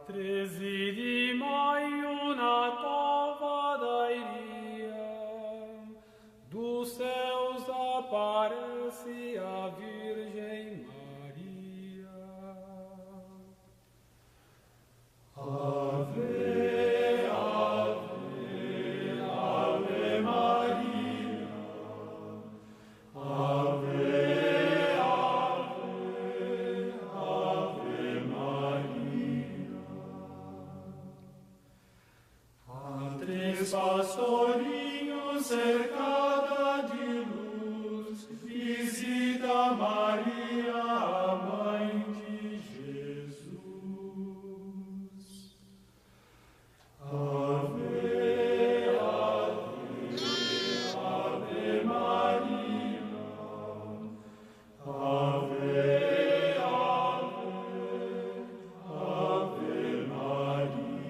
treziri mai una tova dairia, do céus aparece a Virgem Maria. Ave, Ave, Ave Maria. Ave, Ave, Ave Maria. A três pastorinhos cercada de luz, visita Maria, a mãe de Jesus. Ave, Ave, Ave Maria. Ave, Ave, Ave Maria.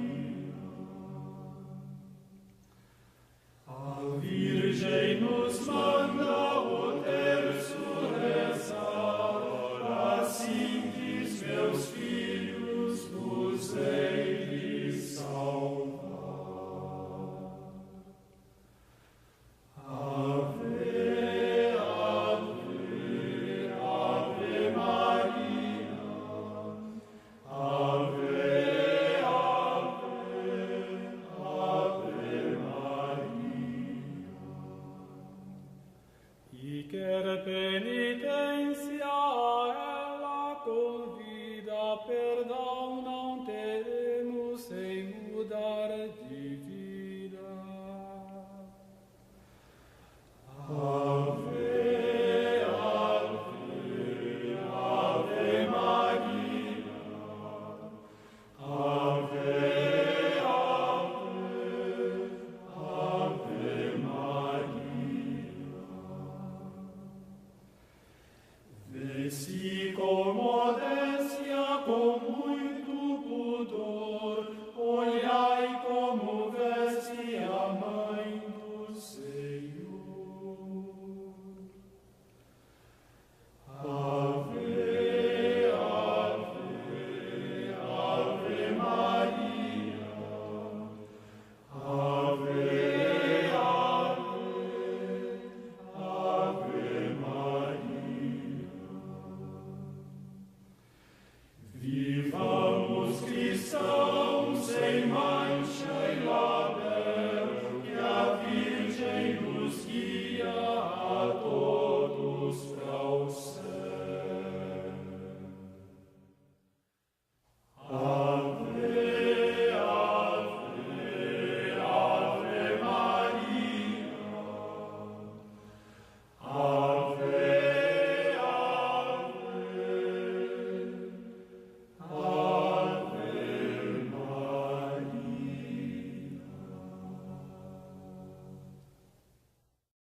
A Virgem nos manda o terço rezar, assim diz, meus filhos, vos hei de salvar. Ave, Ave, Ave Maria. Ave, Ave, Ave Maria. E quer penitência ela convida, perdão não teremos sem mudar de vida. Ave, Ave, Ave Maria. Ave, Ave, Ave Maria. Vê-se com modéstia, com muito pudor,